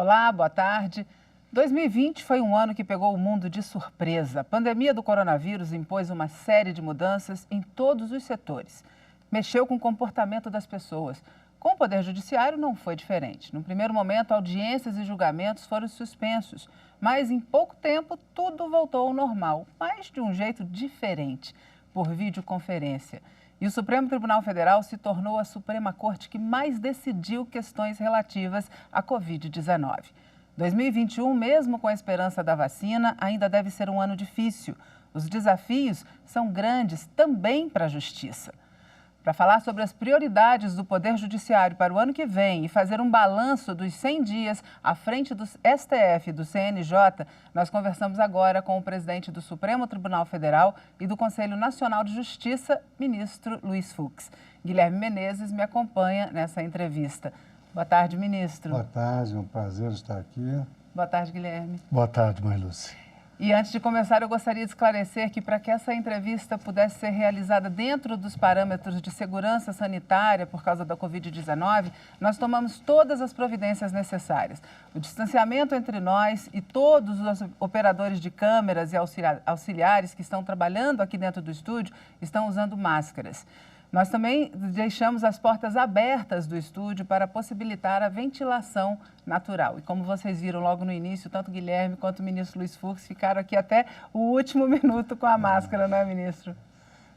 Olá, boa tarde. 2020 foi um ano que pegou o mundo de surpresa. A pandemia do coronavírus impôs uma série de mudanças em todos os setores. Mexeu com o comportamento das pessoas. Com o Poder Judiciário não foi diferente. No primeiro momento, audiências e julgamentos foram suspensos, mas em pouco tempo tudo voltou ao normal, mas de um jeito diferente, por videoconferência. E o Supremo Tribunal Federal se tornou a Suprema Corte que mais decidiu questões relativas à Covid-19. 2021, mesmo com a esperança da vacina, ainda deve ser um ano difícil. Os desafios são grandes também para a Justiça. Para falar sobre as prioridades do Poder Judiciário para o ano que vem e fazer um balanço dos 100 dias à frente do STF e do CNJ, nós conversamos agora com o presidente do Supremo Tribunal Federal e do Conselho Nacional de Justiça, ministro Luiz Fux. Guilherme Menezes me acompanha nessa entrevista. Boa tarde, ministro. Boa tarde, é um prazer estar aqui. Boa tarde, Guilherme. Boa tarde, Marilúcia. E antes de começar, eu gostaria de esclarecer que para que essa entrevista pudesse ser realizada dentro dos parâmetros de segurança sanitária por causa da Covid-19, nós tomamos todas as providências necessárias. O distanciamento entre nós e todos os operadores de câmeras e auxiliares que estão trabalhando aqui dentro do estúdio estão usando máscaras. Nós também deixamos as portas abertas do estúdio para possibilitar a ventilação natural. E como vocês viram logo no início, tanto o Guilherme quanto o ministro Luiz Fux ficaram aqui até o último minuto com a máscara, não é, ministro?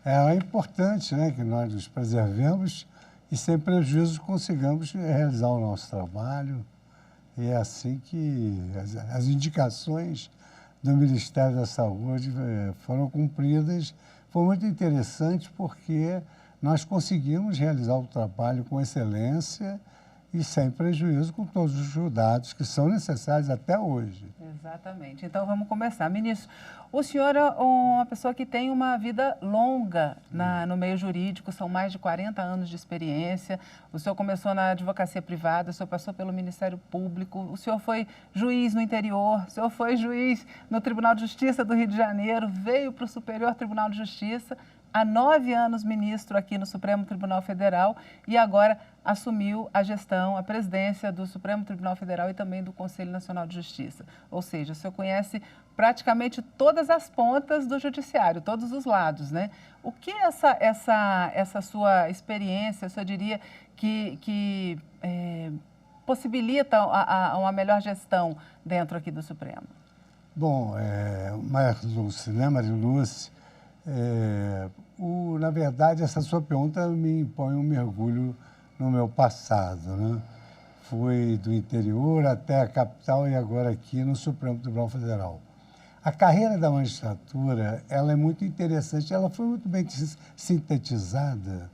É importante, né, que nós nos preservemos e sem prejuízo consigamos realizar o nosso trabalho. E é assim que as indicações do Ministério da Saúde foram cumpridas. Foi muito interessante porque nós conseguimos realizar o trabalho com excelência e sem prejuízo com todos os cuidados que são necessários até hoje. Exatamente. Então, vamos começar. Ministro, o senhor é uma pessoa que tem uma vida longa no meio jurídico, são mais de 40 anos de experiência. O senhor começou na advocacia privada, o senhor passou pelo Ministério Público, o senhor foi juiz no interior, o senhor foi juiz no Tribunal de Justiça do Rio de Janeiro, veio para o Superior Tribunal de Justiça, há 9 anos ministro aqui no Supremo Tribunal Federal e agora assumiu a gestão, a presidência do Supremo Tribunal Federal e também do Conselho Nacional de Justiça. Ou seja, o senhor conhece praticamente todas as pontas do judiciário, todos os lados, né? O que essa sua experiência, o senhor diria que possibilita uma melhor gestão dentro aqui do Supremo? Bom, Marilúcia, né, Marilúcia? Na verdade, essa sua pergunta me impõe um mergulho no meu passado, né? Fui do interior até a capital e agora aqui no Supremo Tribunal Federal. A carreira da magistratura, ela é muito interessante, ela foi muito bem sintetizada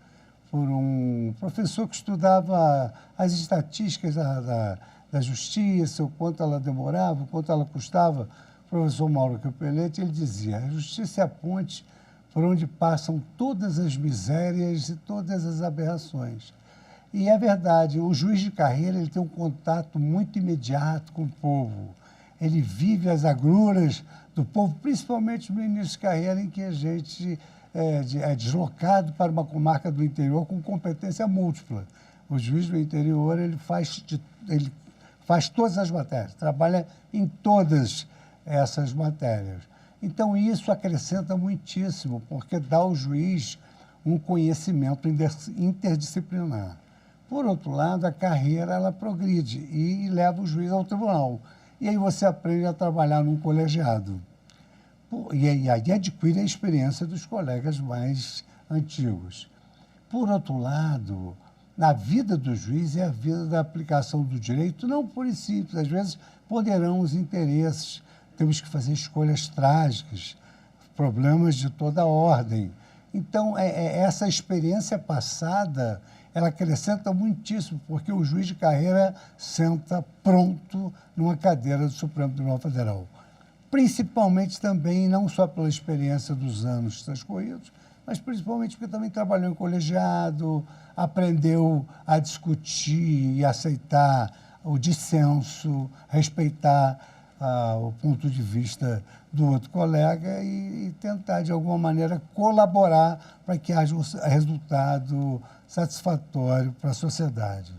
por um professor que estudava as estatísticas da justiça, o quanto ela demorava, o quanto ela custava. O professor Mauro Capelletti, ele dizia, a justiça é a ponte por onde passam todas as misérias e todas as aberrações. E é verdade, o juiz de carreira ele tem um contato muito imediato com o povo. Ele vive as agruras do povo, principalmente no início de carreira, em que a gente é deslocado para uma comarca do interior com competência múltipla. O juiz do interior ele faz todas as matérias, trabalha em todas essas matérias. Então, isso acrescenta muitíssimo, porque dá ao juiz um conhecimento interdisciplinar. Por outro lado, a carreira ela progride e leva o juiz ao tribunal. E aí você aprende a trabalhar num colegiado. E aí adquire a experiência dos colegas mais antigos. Por outro lado, na vida do juiz é a vida da aplicação do direito, não pura e simples. Às vezes, ponderamos os interesses. Temos que fazer escolhas trágicas, problemas de toda ordem. Então, essa experiência passada, ela acrescenta muitíssimo, porque o juiz de carreira senta pronto numa cadeira do Supremo Tribunal Federal. Principalmente também, não só pela experiência dos anos transcorridos, mas principalmente porque também trabalhou em colegiado, aprendeu a discutir e aceitar o dissenso, respeitar o ponto de vista do outro colega e tentar, de alguma maneira, colaborar para que haja um resultado satisfatório para a sociedade.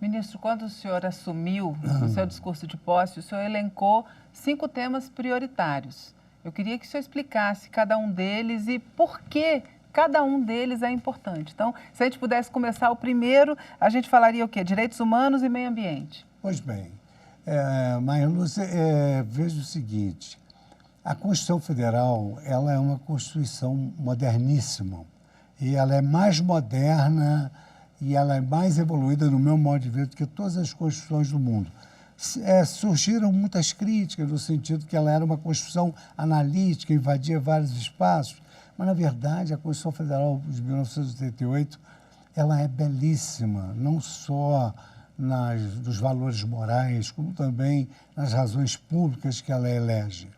Ministro, quando o senhor assumiu no seu discurso de posse, o senhor elencou 5 temas prioritários. Eu queria que o senhor explicasse cada um deles e por que cada um deles é importante. Então, se a gente pudesse começar o primeiro, a gente falaria o quê? Direitos humanos e meio ambiente. Pois bem, Maria Lúcia, veja o seguinte, a Constituição Federal, ela é uma Constituição moderníssima e ela é mais moderna e ela é mais evoluída, no meu modo de ver, do que todas as Constituições do mundo. Surgiram muitas críticas no sentido que ela era uma Constituição analítica, invadia vários espaços, mas, na verdade, a Constituição Federal de 1988, ela é belíssima, não só nos valores morais, como também nas razões públicas que ela elege.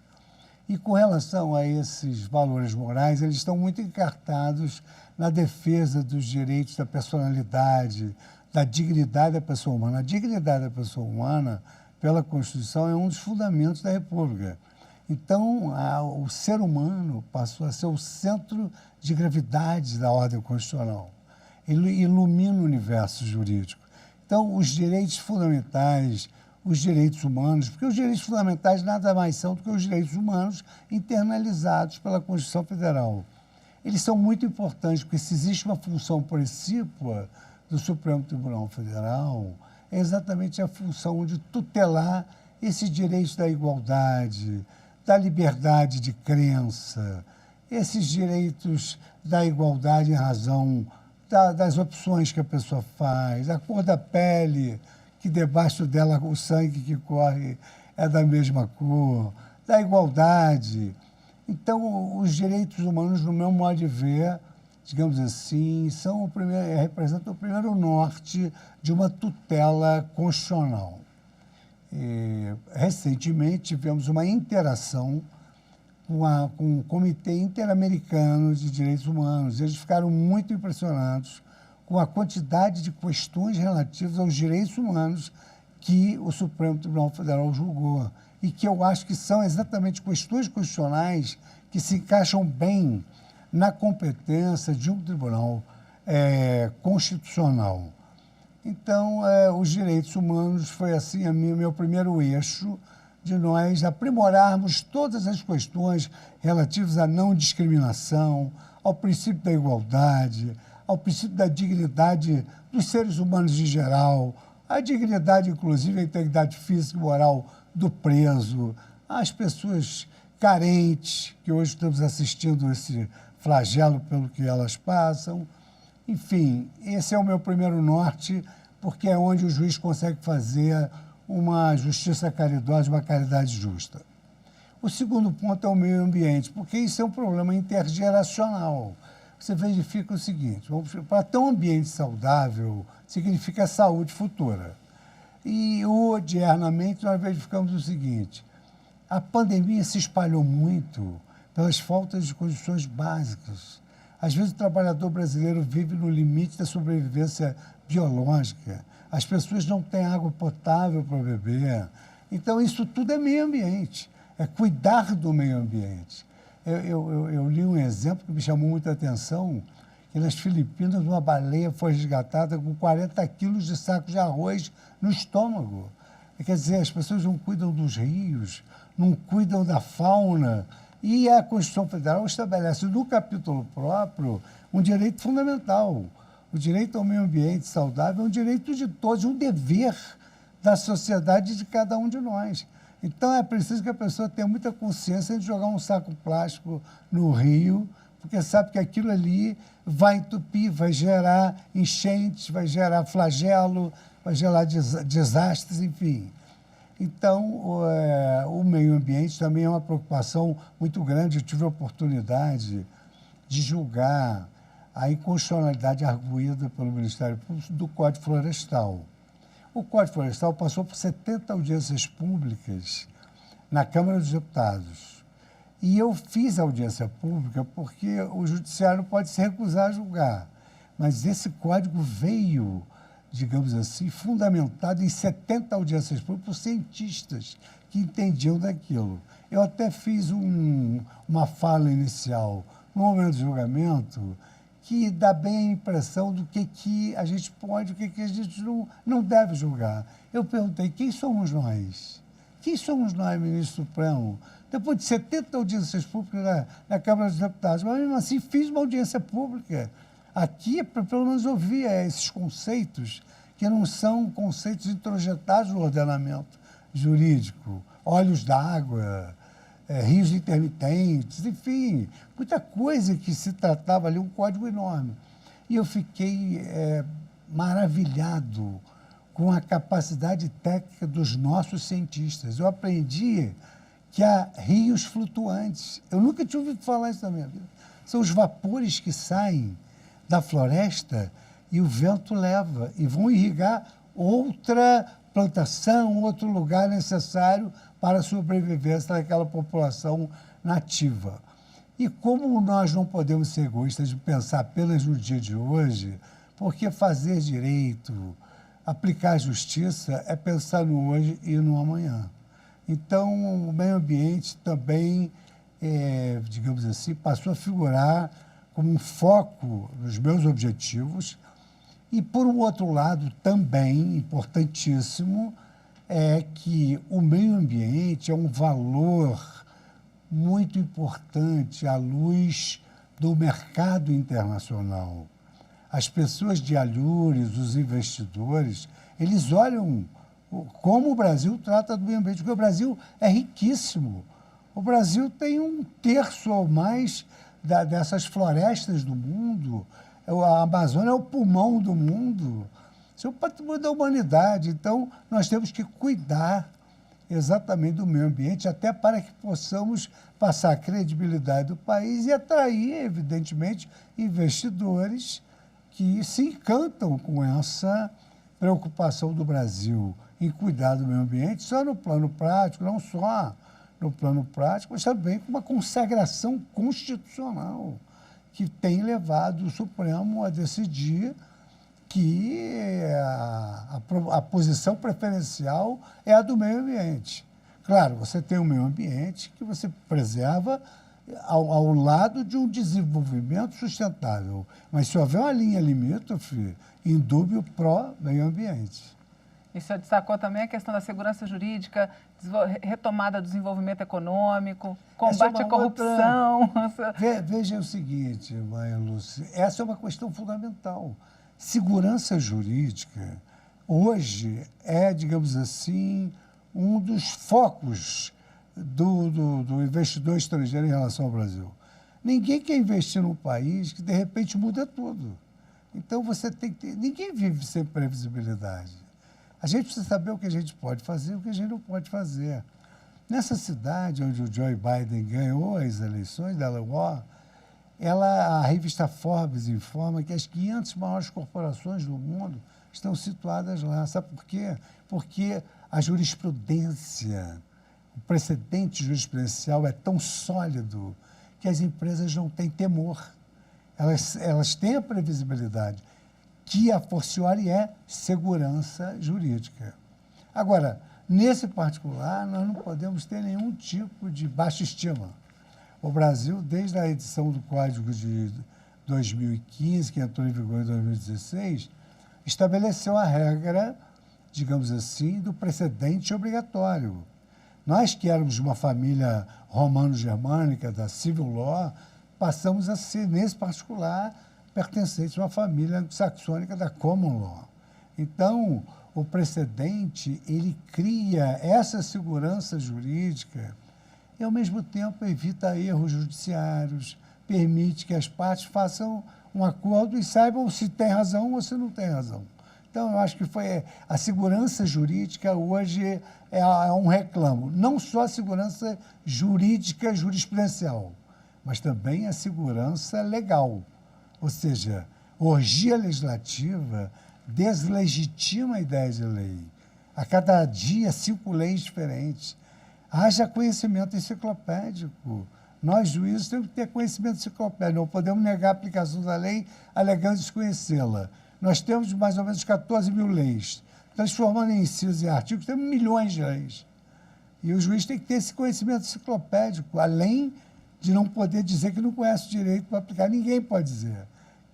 E com relação a esses valores morais, eles estão muito encartados na defesa dos direitos da personalidade, da dignidade da pessoa humana. A dignidade da pessoa humana, pela Constituição, é um dos fundamentos da República. Então, o ser humano passou a ser o centro de gravidade da ordem constitucional. Ele ilumina o universo jurídico. Então, os direitos fundamentais, os direitos humanos, porque os direitos fundamentais nada mais são do que os direitos humanos internalizados pela Constituição Federal. Eles são muito importantes, porque se existe uma função precípua do Supremo Tribunal Federal, é exatamente a função de tutelar esses direitos da igualdade, da liberdade de crença, esses direitos da igualdade em razão das opções que a pessoa faz, a cor da pele, que debaixo dela o sangue que corre é da mesma cor, da igualdade. Então, os direitos humanos, no meu modo de ver, digamos assim, representam o primeiro norte de uma tutela constitucional. Recentemente, tivemos uma interação com o Comitê Interamericano de Direitos Humanos. Eles ficaram muito impressionados com a quantidade de questões relativas aos direitos humanos que o Supremo Tribunal Federal julgou e que eu acho que são exatamente questões constitucionais que se encaixam bem na competência de um tribunal constitucional. Então, os direitos humanos foi assim meu primeiro eixo de nós aprimorarmos todas as questões relativas à não discriminação, ao princípio da igualdade, ao princípio da dignidade dos seres humanos em geral, a dignidade, inclusive, a integridade física e moral do preso, as pessoas carentes, que hoje estamos assistindo esse flagelo pelo que elas passam. Enfim, esse é o meu primeiro norte, porque é onde o juiz consegue fazer uma justiça caridosa, uma caridade justa. O segundo ponto é o meio ambiente, porque isso é um problema intergeracional. Você verifica o seguinte, para ter um ambiente saudável, significa saúde futura. E, odiernamente, nós verificamos o seguinte, a pandemia se espalhou muito pelas faltas de condições básicas. Às vezes, o trabalhador brasileiro vive no limite da sobrevivência biológica. As pessoas não têm água potável para beber. Então, isso tudo é meio ambiente, é cuidar do meio ambiente. Eu li um exemplo que me chamou muita atenção, que nas Filipinas uma baleia foi resgatada com 40 quilos de sacos de arroz no estômago. Quer dizer, as pessoas não cuidam dos rios, não cuidam da fauna. E a Constituição Federal estabelece no capítulo próprio um direito fundamental. O direito ao meio ambiente saudável é um direito de todos, um dever da sociedade de cada um de nós. Então, é preciso que a pessoa tenha muita consciência de jogar um saco plástico no rio, porque sabe que aquilo ali vai entupir, vai gerar enchentes, vai gerar flagelo, vai gerar desastres, enfim. Então, o meio ambiente também é uma preocupação muito grande. Eu tive a oportunidade de julgar a inconstitucionalidade arguída pelo Ministério Público do Código Florestal. O Código Florestal passou por 70 audiências públicas na Câmara dos Deputados. E eu fiz a audiência pública porque o judiciário pode se recusar a julgar. Mas esse código veio, digamos assim, fundamentado em 70 audiências públicas por cientistas que entendiam daquilo. Eu até fiz uma fala inicial, no momento do julgamento, que dá bem a impressão do que a gente pode, o que a gente não deve julgar. Eu perguntei, quem somos nós? Quem somos nós, ministro Supremo? Depois de 70 audiências públicas na Câmara dos Deputados, mas mesmo assim fiz uma audiência pública. Aqui, pelo menos, ouvia esses conceitos, que não são conceitos introjetados no ordenamento jurídico. Olhos d'água, rios intermitentes, enfim, muita coisa que se tratava ali, um código enorme. E eu fiquei maravilhado com a capacidade técnica dos nossos cientistas. Eu aprendi que há rios flutuantes. Eu nunca tinha ouvido falar isso na minha vida. São os vapores que saem da floresta e o vento leva e vão irrigar outra plantação, outro lugar necessário para a sobrevivência daquela população nativa. E como nós não podemos ser egoístas de pensar apenas no dia de hoje, porque fazer direito, aplicar justiça é pensar no hoje e no amanhã. Então, o meio ambiente também, digamos assim, passou a figurar como um foco nos meus objetivos. E, por um outro lado, também importantíssimo, é que o meio ambiente é um valor muito importante à luz do mercado internacional. As pessoas de Alhures, os investidores, eles olham como o Brasil trata do meio ambiente, porque o Brasil é riquíssimo. O Brasil tem 1/3 ou mais dessas florestas do mundo. A Amazônia é o pulmão do mundo. Isso é o patrimônio da humanidade. Então, nós temos que cuidar exatamente do meio ambiente, até para que possamos passar a credibilidade do país e atrair, evidentemente, investidores que se encantam com essa preocupação do Brasil em cuidar do meio ambiente, só no plano prático, não só no plano prático, mas também com uma consagração constitucional que tem levado o Supremo a decidir que a posição preferencial é a do meio ambiente. Claro, você tem um meio ambiente que você preserva ao lado de um desenvolvimento sustentável, mas se houver uma linha limítrofe, indúbio pró-meio ambiente. E o senhor destacou também a questão da segurança jurídica, retomada do desenvolvimento econômico, combate à corrupção. Veja o seguinte, Maria Lúcia, essa é uma questão fundamental. Segurança jurídica, hoje, é, digamos assim, um dos focos do investidor estrangeiro em relação ao Brasil. Ninguém quer investir num país que, de repente, muda tudo. Então, você tem que ter... Ninguém vive sem previsibilidade. A gente precisa saber o que a gente pode fazer e o que a gente não pode fazer. Nessa cidade onde o Joe Biden ganhou as eleições, Delaware, a revista Forbes informa que as 500 maiores corporações do mundo estão situadas lá. Sabe por quê? Porque a jurisprudência, o precedente jurisprudencial é tão sólido que as empresas não têm temor. Elas têm a previsibilidade, que a forciori é segurança jurídica. Agora, nesse particular, nós não podemos ter nenhum tipo de baixa estima. O Brasil, desde a edição do Código de 2015, que entrou em vigor em 2016, estabeleceu a regra, digamos assim, do precedente obrigatório. Nós que éramos uma família romano-germânica, da civil law, passamos a ser, nesse particular, pertencentes a uma família anglo-saxônica da common law. Então, o precedente, ele cria essa segurança jurídica e, ao mesmo tempo, evita erros judiciários, permite que as partes façam um acordo e saibam se tem razão ou se não tem razão. Então, eu acho que a segurança jurídica hoje é um reclamo. Não só a segurança jurídica jurisprudencial, mas também a segurança legal. Ou seja, orgia legislativa deslegitima a ideia de lei. A cada dia, 5 leis diferentes. Haja conhecimento enciclopédico. Nós, juízes, temos que ter conhecimento enciclopédico. Não podemos negar a aplicação da lei alegando desconhecê-la. Nós temos mais ou menos 14 mil leis. Transformando em incisos e artigos, temos milhões de leis. E o juiz tem que ter esse conhecimento enciclopédico, além de não poder dizer que não conhece o direito para aplicar. Ninguém pode dizer.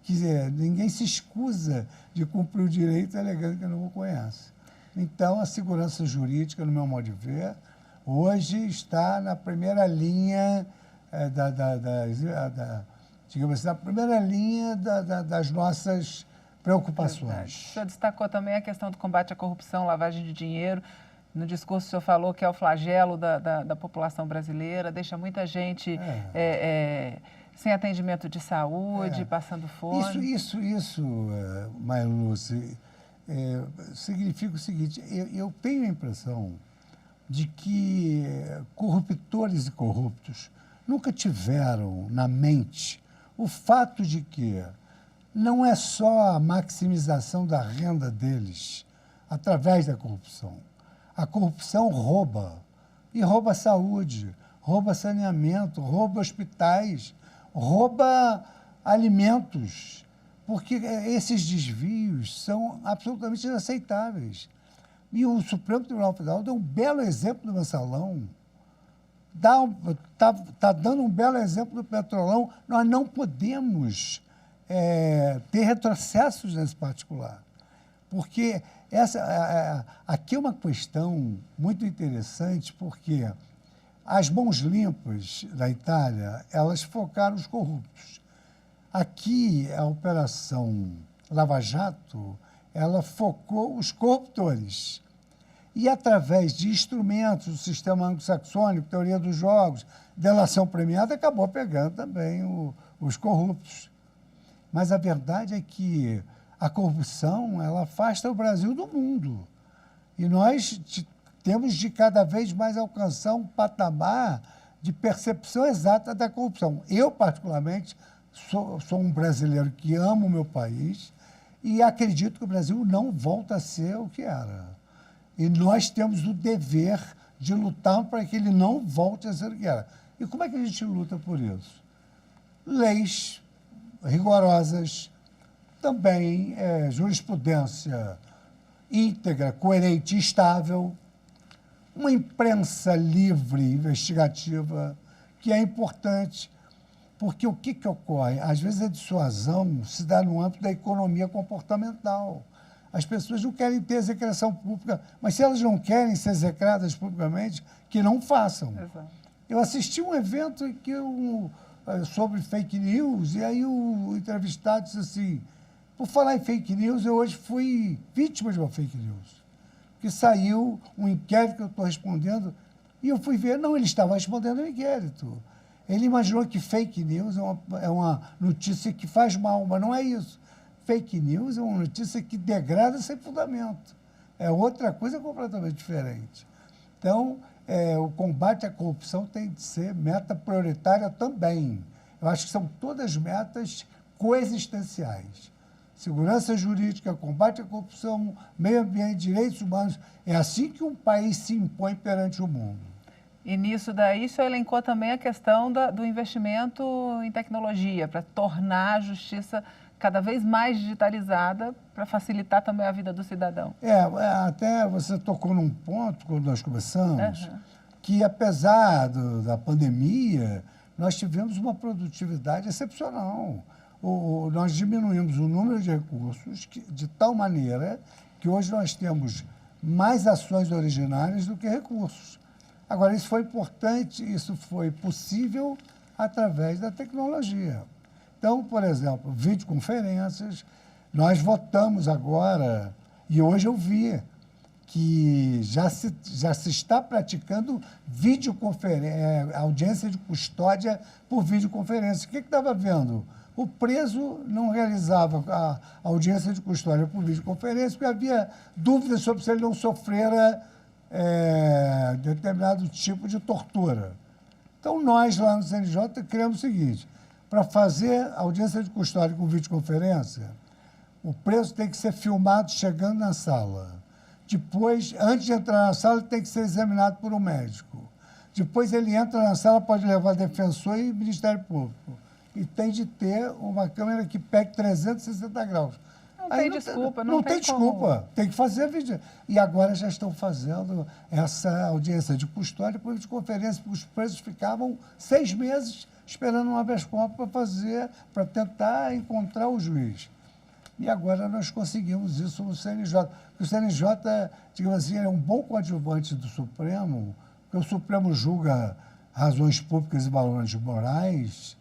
Quer dizer, ninguém se escusa de cumprir o direito alegando que não o conhece. Então, a segurança jurídica, no meu modo de ver, hoje está na primeira linha digamos assim, na primeira linha das nossas preocupações. O senhor destacou também a questão do combate à corrupção, lavagem de dinheiro. No discurso, o senhor falou que é o flagelo da população brasileira, deixa muita gente sem atendimento de saúde, passando fome. Isso, Maria Lúcia, significa o seguinte: eu tenho a impressão de que corruptores e corruptos nunca tiveram na mente o fato de que não é só a maximização da renda deles através da corrupção. A corrupção rouba, e rouba saúde, rouba saneamento, rouba hospitais, rouba alimentos, porque esses desvios são absolutamente inaceitáveis. E o Supremo Tribunal Federal deu um belo exemplo do Mensalão, está dando um belo exemplo do Petrolão. Nós não podemos ter retrocessos nesse particular, porque aqui é uma questão muito interessante, porque as mãos limpas da Itália, elas focaram os corruptos. Aqui, a Operação Lava Jato, ela focou os corruptores. E, através de instrumentos do sistema anglo-saxônico, teoria dos jogos, delação premiada, acabou pegando também os corruptos. Mas a verdade é que a corrupção, ela afasta o Brasil do mundo. E nós temos de cada vez mais alcançar um patamar de percepção exata da corrupção. Eu, particularmente, sou um brasileiro que amo o meu país e acredito que o Brasil não volta a ser o que era. E nós temos o dever de lutar para que ele não volte a ser o que era. E como é que a gente luta por isso? Leis rigorosas, também jurisprudência íntegra, coerente e estável, uma imprensa livre, investigativa, que é importante, porque o que ocorre? Às vezes a dissuasão se dá no âmbito da economia comportamental. As pessoas não querem ter execração pública, mas se elas não querem ser execradas publicamente, que não façam. Exato. Eu assisti um evento em que sobre fake news, e aí o entrevistado disse assim: por falar em fake news, eu hoje fui vítima de uma fake news. Que saiu um inquérito que eu estou respondendo, e eu fui ver, não, ele estava respondendo ao inquérito. Ele imaginou que fake news é uma notícia que faz mal, mas não é isso. Fake news é uma notícia que degrada sem fundamento. É outra coisa completamente diferente. Então, o combate à corrupção tem de ser meta prioritária também. Eu acho que são todas metas coexistenciais. Segurança jurídica, combate à corrupção, meio ambiente, direitos humanos. É assim que um país se impõe perante o mundo. E nisso daí, o senhor elencou também a questão do investimento em tecnologia, para tornar a justiça cada vez mais digitalizada, para facilitar também a vida do cidadão. Até você tocou num ponto, quando nós começamos, que apesar da pandemia, nós tivemos uma produtividade excepcional. Nós diminuímos o número de recursos de tal maneira que hoje nós temos mais ações originárias do que recursos. Agora, isso foi importante, isso foi possível através da tecnologia. Então, por exemplo, videoconferências, nós votamos agora, e hoje eu vi que já se está praticando audiência de custódia por videoconferência. O que estava vendo? O preso não realizava a audiência de custódia por videoconferência porque havia dúvidas sobre se ele não sofrera determinado tipo de tortura. Então, nós, lá no CNJ, criamos o seguinte: para fazer audiência de custódia com videoconferência, o preso tem que ser filmado chegando na sala. Depois, antes de entrar na sala, ele tem que ser examinado por um médico. Depois, ele entra na sala, pode levar defensor e Ministério Público. E tem de ter uma câmera que pegue 360 graus. tem desculpa, não tem desculpa, como... tem que fazer vídeo. E agora já estão fazendo essa audiência de custódia por videoconferência, porque os presos ficavam 6 meses esperando um habeas corpus para tentar encontrar o juiz. E agora nós conseguimos isso no CNJ. O CNJ, digamos assim, é um bom coadjuvante do Supremo, porque o Supremo julga razões públicas e valores morais,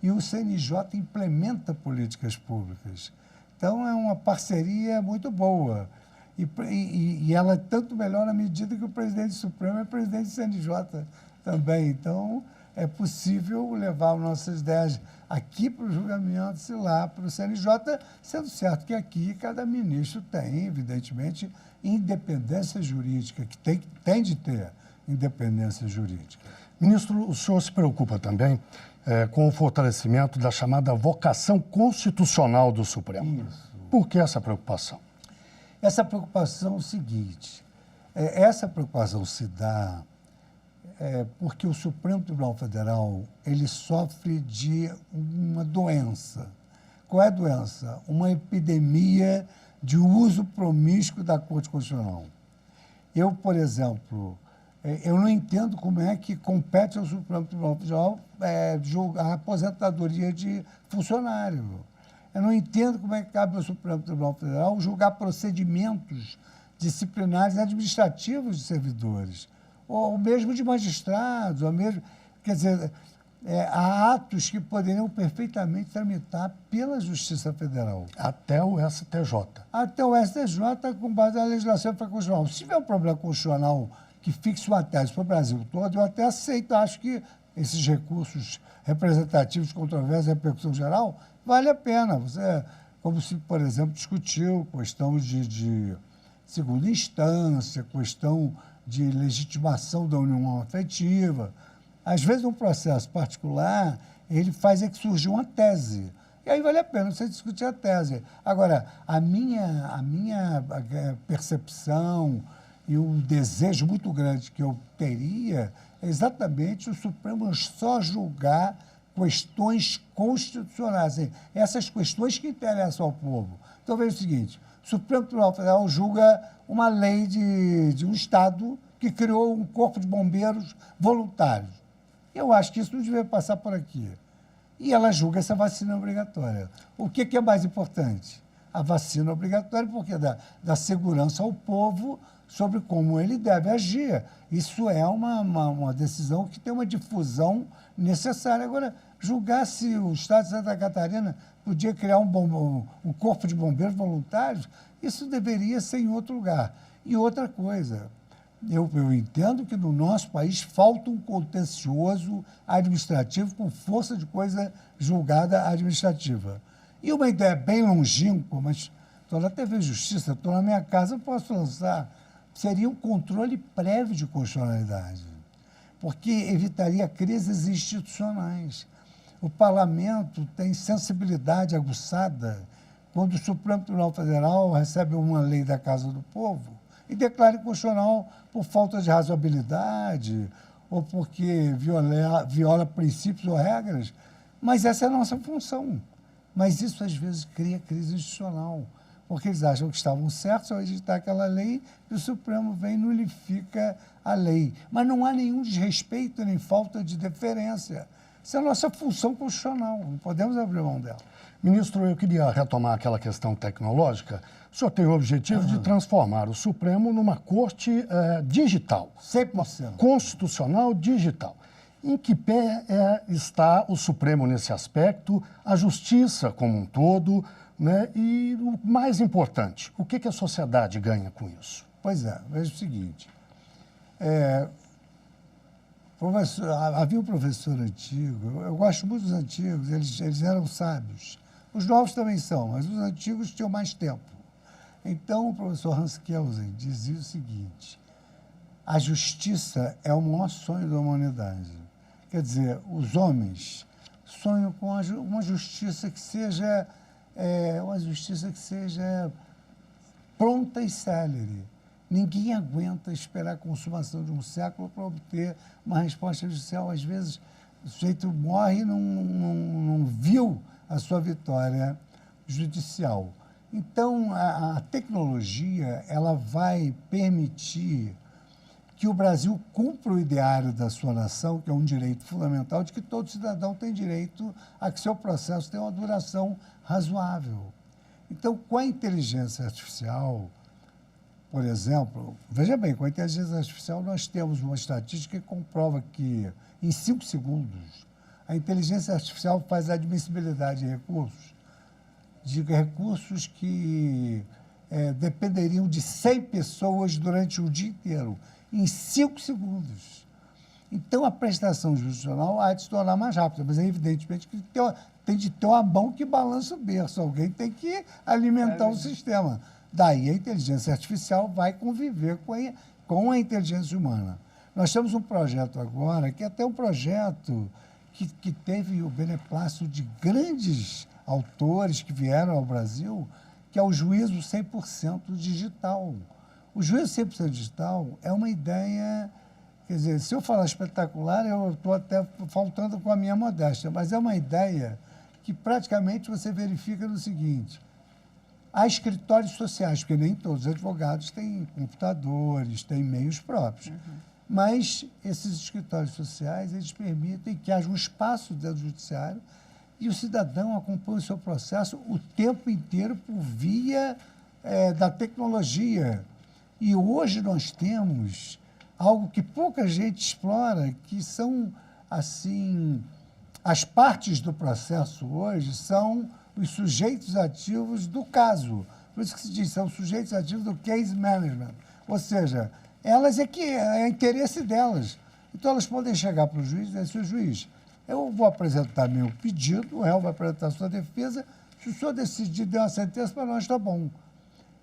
e o CNJ implementa políticas públicas. Então, é uma parceria muito boa. E ela é tanto melhor na medida que o presidente do Supremo é presidente do CNJ também. Então, é possível levar nossas ideias aqui para o julgamento e lá para o CNJ, sendo certo que aqui cada ministro tem, evidentemente, independência jurídica, que tem de ter independência jurídica. Ministro, o senhor se preocupa também com o fortalecimento da chamada vocação constitucional do Supremo. Isso. Por que essa preocupação? Essa preocupação é o seguinte, essa preocupação se dá porque o Supremo Tribunal Federal ele sofre de uma doença. Qual é a doença? Uma epidemia de uso promíscuo da Corte Constitucional. Eu, por exemplo, eu não entendo como é que compete ao Supremo Tribunal Federal julgar a aposentadoria de funcionário. Eu não entendo como é que cabe ao Supremo Tribunal Federal julgar procedimentos disciplinares e administrativos de servidores, ou mesmo de magistrados, ou mesmo, quer dizer, há atos que poderiam perfeitamente tramitar pela Justiça Federal. Até o STJ. Até o STJ, com base na legislação constitucional. Se tiver um problema constitucional que fixe uma tese para o Brasil todo, eu até aceito, acho que esses recursos representativos, controvérsia e repercussão geral, vale a pena. Como se, por exemplo, discutiu questão de segunda instância, questão de legitimação da união afetiva. Às vezes, um processo particular, ele faz que surja uma tese. E aí vale a pena você discutir a tese. Agora, a minha percepção e o desejo muito grande que eu teria é exatamente o Supremo só julgar questões constitucionais, essas questões que interessam ao povo. Então, veja o seguinte, o Supremo Tribunal Federal julga uma lei de um Estado que criou um corpo de bombeiros voluntários. Eu acho que isso não devia passar por aqui. E ela julga essa vacina obrigatória. O que é mais importante? A vacina obrigatória, porque dá segurança ao povo sobre como ele deve agir. Isso é uma decisão que tem uma difusão necessária. Agora, julgar se o Estado de Santa Catarina podia criar um corpo de bombeiros voluntários, isso deveria ser em outro lugar. E outra coisa, eu entendo que no nosso país falta um contencioso administrativo com força de coisa julgada administrativa. E uma ideia bem longínqua, mas estou na TV Justiça, estou na minha casa, posso lançar, seria um controle prévio de constitucionalidade, porque evitaria crises institucionais. O parlamento tem sensibilidade aguçada quando o Supremo Tribunal Federal recebe uma lei da Casa do Povo e declara inconstitucional por falta de razoabilidade ou porque viola princípios ou regras. Mas essa é a nossa função. Mas isso, às vezes, cria crise institucional, porque eles acham que estavam certos ao editar aquela lei e o Supremo vem e nulifica a lei. Mas não há nenhum desrespeito nem falta de deferência. Essa é a nossa função constitucional, não podemos abrir mão dela. Ministro, eu queria retomar aquela questão tecnológica. O senhor tem o objetivo de transformar o Supremo numa corte digital. 100%. Constitucional digital. Em que pé está o Supremo nesse aspecto, a justiça como um todo, né? E o mais importante, o que a sociedade ganha com isso? Pois é, veja o seguinte. Havia um professor antigo, eu gosto muito dos antigos, eles eram sábios. Os novos também são, mas os antigos tinham mais tempo. Então, o professor Hans Kelsen dizia o seguinte: a justiça é o maior sonho da humanidade. Quer dizer, os homens sonham com uma justiça que seja pronta e célere. Ninguém aguenta esperar a consumação de um século para obter uma resposta judicial. Às vezes, o sujeito morre e não viu a sua vitória judicial. Então, a tecnologia ela vai permitir que o Brasil cumpra o ideário da sua nação, que é um direito fundamental, de que todo cidadão tem direito a que seu processo tenha uma duração razoável. Então, com a inteligência artificial, por exemplo, veja bem, com a inteligência artificial nós temos uma estatística que comprova que, em 5 segundos, a inteligência artificial faz a admissibilidade de recursos que dependeriam de 100 pessoas durante o dia inteiro, em 5 segundos. Então, a prestação jurisdicional há de se tornar mais rápida, mas é evidentemente que tem de ter uma mão que balança o berço, alguém tem que alimentar o sistema. Daí a inteligência artificial vai conviver com a inteligência humana. Nós temos um projeto agora, que é até um projeto que teve o beneplácito de grandes autores que vieram ao Brasil, que é o juízo 100% digital. O juízo 100% digital é uma ideia, quer dizer, se eu falar espetacular, eu estou até faltando com a minha modéstia, mas é uma ideia que praticamente você verifica no seguinte: há escritórios sociais, porque nem todos os advogados têm computadores, têm meios próprios. Mas esses escritórios sociais, eles permitem que haja um espaço dentro do judiciário e o cidadão acompanha o seu processo o tempo inteiro por via da tecnologia. E hoje nós temos algo que pouca gente explora, que são, assim, as partes do processo hoje são os sujeitos ativos do caso. Por isso que se diz, são sujeitos ativos do case management. Ou seja, elas é interesse delas. Então, elas podem chegar para o juiz e dizer: seu juiz, eu vou apresentar meu pedido, o réu vai apresentar a sua defesa, se o senhor decidir dar uma sentença, para nós está bom.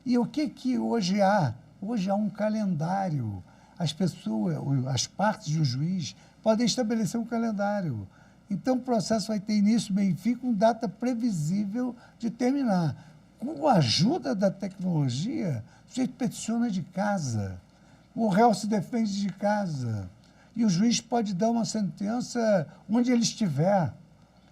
E o que hoje há? Hoje há um calendário. As pessoas, as partes do juiz, podem estabelecer um calendário. Então, o processo vai ter início, meio e fim, com data previsível de terminar. Com a ajuda da tecnologia, o sujeito peticiona de casa, o réu se defende de casa, e o juiz pode dar uma sentença onde ele estiver.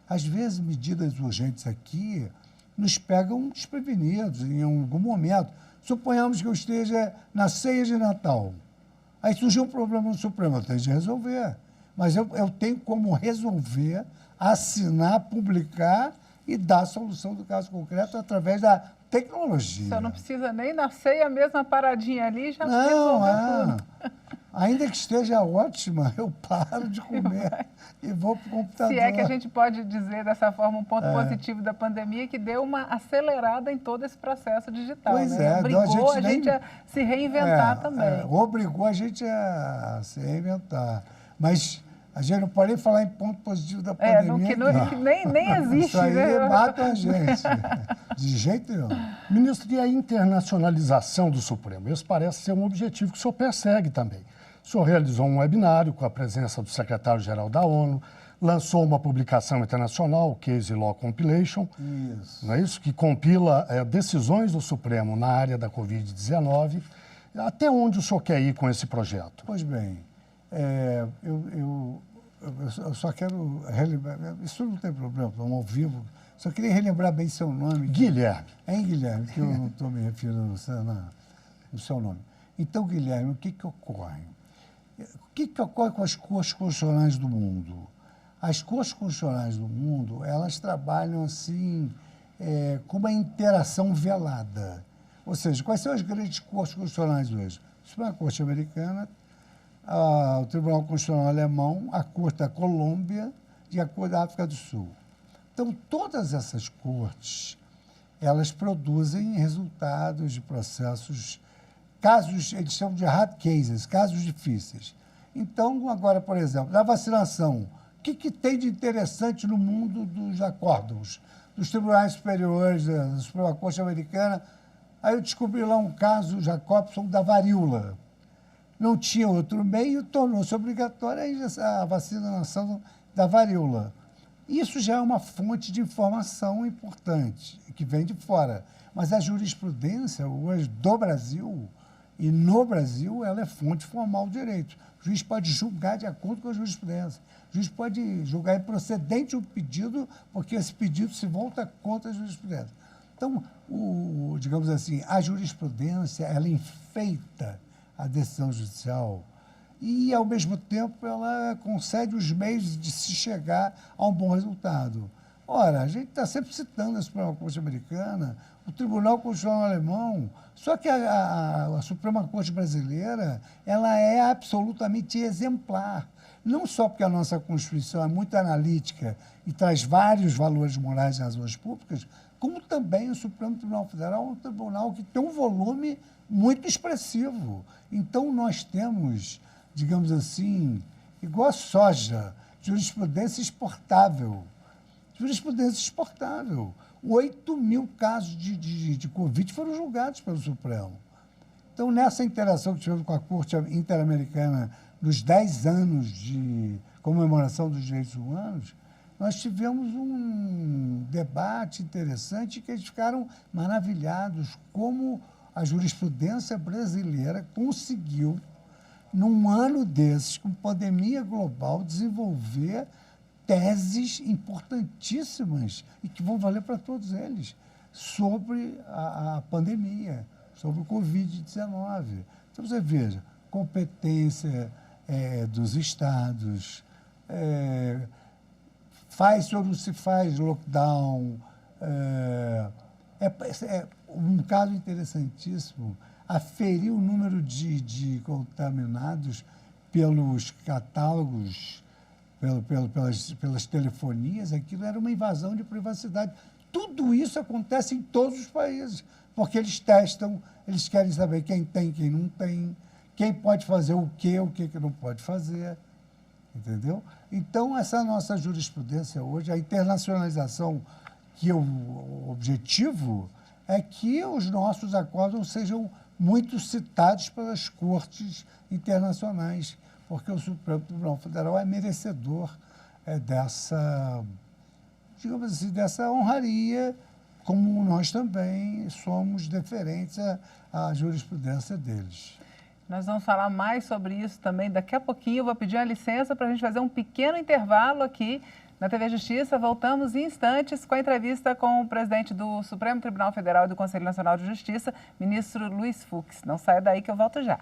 Às vezes, medidas urgentes aqui nos pegam desprevenidos em algum momento. Suponhamos que eu esteja na ceia de Natal. Aí surgiu um problema no Supremo, eu tenho de resolver. Mas eu tenho como resolver, assinar, publicar e dar a solução do caso concreto através da tecnologia. Você não precisa nem na ceia, a mesma paradinha ali, já não, resolveu tudo. Ainda que esteja ótima, eu paro de comer e vou para o computador. Se é que a gente pode dizer dessa forma, um ponto positivo da pandemia, que deu uma acelerada em todo esse processo digital. Pois né? Obrigou a gente a se reinventar também. Obrigou a gente a se reinventar. Mas a gente não pode nem falar em ponto positivo da pandemia. Que nem existe. Isso aí né? mata a gente. De jeito nenhum. Ministro, e a internacionalização do Supremo? Esse parece ser um objetivo que o senhor persegue também. O senhor realizou um webinário com a presença do secretário-geral da ONU, lançou uma publicação internacional, o Case Law Compilation, isso. Não é isso? Que compila decisões do Supremo na área da Covid-19. Até onde o senhor quer ir com esse projeto? Pois bem, eu só quero relembrar, isso não tem problema, estamos ao vivo, só queria relembrar bem seu nome. Guilherme. Guilherme, que eu não estou me referindo no seu nome. Então, Guilherme, o que ocorre? O que ocorre com as cortes constitucionais do mundo? As cortes constitucionais do mundo, elas trabalham assim, com uma interação velada. Ou seja, quais são as grandes cortes constitucionais hoje? A Suprema Corte Americana, o Tribunal Constitucional Alemão, a Corte da Colômbia e a Corte da África do Sul. Então, todas essas cortes, elas produzem resultados de processos, casos, eles chamam de hard cases, casos difíceis. Então, agora, por exemplo, na vacinação, o que tem de interessante no mundo dos acórdãos, dos tribunais superiores, da Suprema Corte Americana? Aí eu descobri lá um caso, Jacobson, da varíola. Não tinha outro meio, tornou-se obrigatória a vacinação da varíola. Isso já é uma fonte de informação importante, que vem de fora. Mas a jurisprudência hoje do Brasil, e no Brasil, ela é fonte formal de direito. O juiz pode julgar de acordo com a jurisprudência. O juiz pode julgar improcedente o pedido, porque esse pedido se volta contra a jurisprudência. Então, digamos assim, a jurisprudência, ela enfeita a decisão judicial e, ao mesmo tempo, ela concede os meios de se chegar a um bom resultado. Ora, a gente está sempre citando a Suprema Corte Americana, o Tribunal Constitucional Alemão, só que a Suprema Corte Brasileira, ela é absolutamente exemplar. Não só porque a nossa Constituição é muito analítica e traz vários valores morais e razões públicas, como também o Supremo Tribunal Federal é um tribunal que tem um volume muito expressivo. Então, nós temos, digamos assim, igual a soja, jurisprudência exportável. Jurisprudência exportável. 8 mil casos de Covid foram julgados pelo Supremo. Então, nessa interação que tivemos com a Corte Interamericana nos 10 anos de comemoração dos direitos humanos, nós tivemos um debate interessante que eles ficaram maravilhados como a jurisprudência brasileira conseguiu, num ano desses, com pandemia global, desenvolver teses importantíssimas e que vão valer para todos eles sobre a pandemia, sobre o Covid-19. Então, você veja, competência dos estados, faz ou não se faz lockdown. Um caso interessantíssimo, aferir o número de contaminados pelos catálogos, pelas telefonias, aquilo era uma invasão de privacidade. Tudo isso acontece em todos os países, porque eles testam, eles querem saber quem tem, quem não tem, quem pode fazer o que não pode fazer, entendeu? Então, essa nossa jurisprudência hoje, a internacionalização, que é o objetivo é que os nossos acordos sejam muito citados pelas cortes internacionais, porque o Supremo Tribunal Federal é merecedor dessa, digamos assim, dessa honraria, como nós também somos deferentes à jurisprudência deles. Nós vamos falar mais sobre isso também daqui a pouquinho. Eu vou pedir uma licença para a gente fazer um pequeno intervalo aqui na TV Justiça. Voltamos em instantes com a entrevista com o presidente do Supremo Tribunal Federal e do Conselho Nacional de Justiça, ministro Luiz Fux. Não saia daí que eu volto já.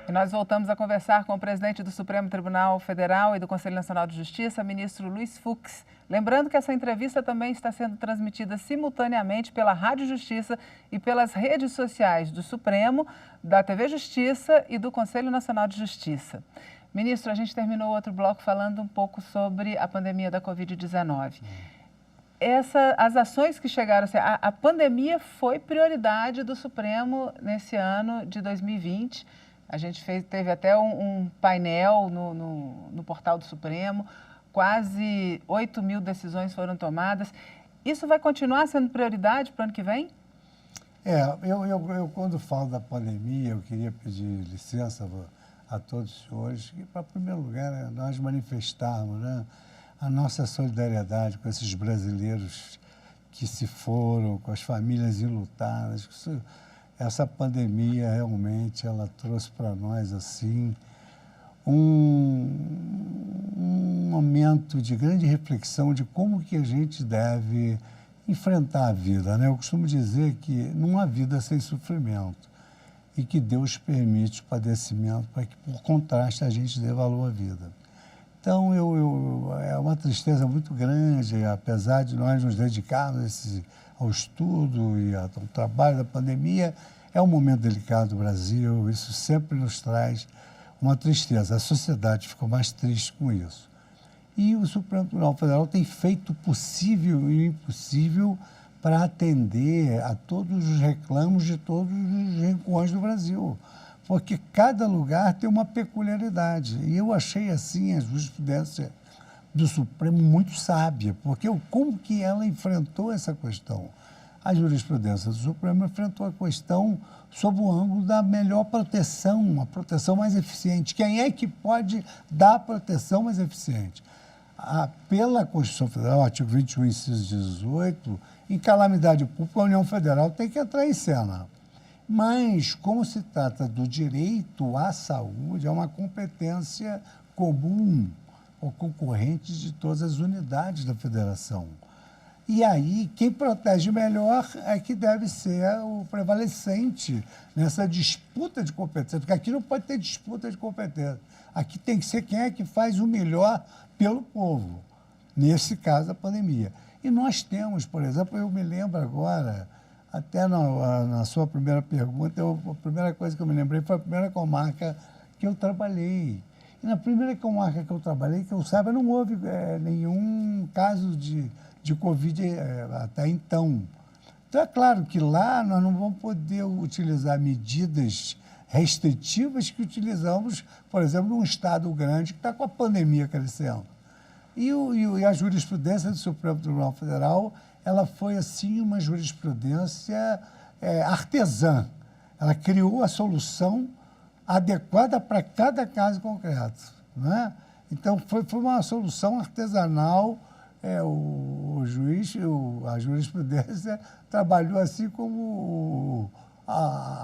E nós voltamos a conversar com o presidente do Supremo Tribunal Federal e do Conselho Nacional de Justiça, ministro Luiz Fux. Lembrando que essa entrevista também está sendo transmitida simultaneamente pela Rádio Justiça e pelas redes sociais do Supremo, da TV Justiça e do Conselho Nacional de Justiça. Ministro, a gente terminou o outro bloco falando um pouco sobre a pandemia da Covid-19. As ações que chegaram, a pandemia foi prioridade do Supremo nesse ano de 2020. A gente teve até um painel no portal do Supremo, quase 8 mil decisões foram tomadas. Isso vai continuar sendo prioridade para o ano que vem? Eu quando falo da pandemia, eu queria pedir licença a todos os senhores, que, para, em primeiro lugar, nós manifestarmos, né, a nossa solidariedade com esses brasileiros que se foram, com as famílias enlutadas. Essa pandemia, realmente, ela trouxe para nós, assim, um momento de grande reflexão de como que a gente deve enfrentar a vida, né? Eu costumo dizer que não há vida sem sofrimento e que Deus permite o padecimento para que, por contraste, a gente dê valor à vida. Então, é uma tristeza muito grande, apesar de nós nos dedicarmos ao estudo e ao trabalho da pandemia, é um momento delicado do Brasil, isso sempre nos traz uma tristeza. A sociedade ficou mais triste com isso. E o Supremo Tribunal Federal tem feito o possível e o impossível para atender a todos os reclamos de todos os rincões do Brasil, porque cada lugar tem uma peculiaridade. E eu achei, assim, a jurisprudência do Supremo muito sábia, porque como que ela enfrentou essa questão? A jurisprudência do Supremo enfrentou a questão sob o ângulo da melhor proteção, uma proteção mais eficiente. Quem é que pode dar a proteção mais eficiente? Pela Constituição Federal, artigo 21, inciso 18, em calamidade pública, a União Federal tem que entrar em cena. Mas, como se trata do direito à saúde, é uma competência comum ou concorrente de todas as unidades da federação. E aí, quem protege melhor é que deve ser o prevalecente nessa disputa de competência, porque aqui não pode ter disputa de competência. Aqui tem que ser quem é que faz o melhor pelo povo, nesse caso, a pandemia. E nós temos, por exemplo, eu me lembro agora, até na sua primeira pergunta, a primeira coisa que eu me lembrei foi a primeira comarca que eu trabalhei. E na primeira comarca que eu trabalhei, que eu saiba, não houve nenhum caso de Covid até então. Então, é claro que lá nós não vamos poder utilizar medidas restritivas que utilizamos, por exemplo, num estado grande que está com a pandemia crescendo. E a jurisprudência do Supremo Tribunal Federal, ela foi, assim, uma jurisprudência artesã. Ela criou a solução adequada para cada caso concreto, né? Então, foi uma solução artesanal. A jurisprudência trabalhou assim como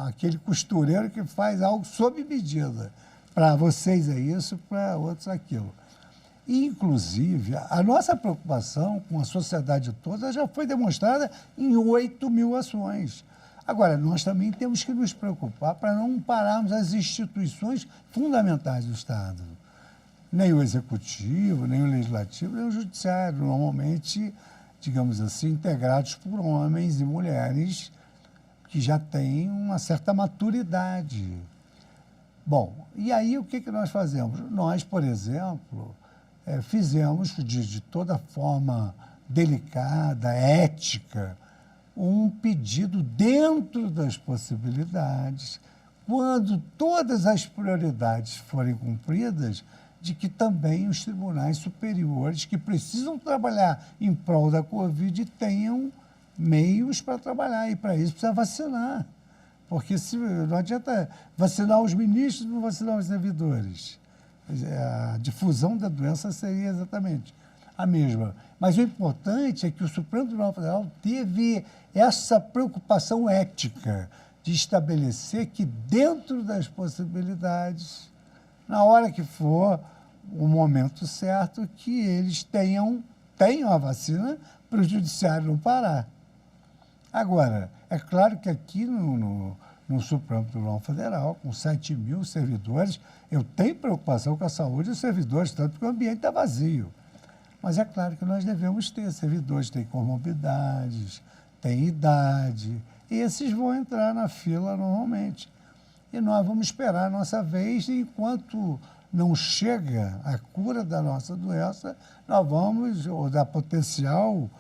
aquele costureiro que faz algo sob medida. Para vocês é isso, para outros é aquilo. E, inclusive, a nossa preocupação com a sociedade toda já foi demonstrada em 8.000 ações. Agora, nós também temos que nos preocupar para não pararmos as instituições fundamentais do Estado. Nem o executivo, nem o legislativo, nem o judiciário, normalmente, digamos assim, integrados por homens e mulheres que já têm uma certa maturidade. Bom, e aí o que nós fazemos? Nós, por exemplo, fizemos de toda forma delicada, ética, um pedido dentro das possibilidades, quando todas as prioridades forem cumpridas, de que também os tribunais superiores que precisam trabalhar em prol da Covid tenham meios para trabalhar. E para isso precisa vacinar. Porque não adianta vacinar os ministros e não vacinar os servidores. A difusão da doença seria exatamente a mesma. Mas o importante é que o Supremo Tribunal Federal teve essa preocupação ética de estabelecer que, dentro das possibilidades, na hora que for o momento certo, que eles tenham a vacina para o judiciário não parar. Agora, é claro que aqui no Supremo Tribunal Federal, com 7.000 servidores, eu tenho preocupação com a saúde dos servidores, tanto porque o ambiente está vazio. Mas é claro que nós devemos ter servidores, têm comorbidades, têm idade, e esses vão entrar na fila normalmente. E nós vamos esperar a nossa vez, e enquanto não chega a cura da nossa doença, nós vamos, ou da potencial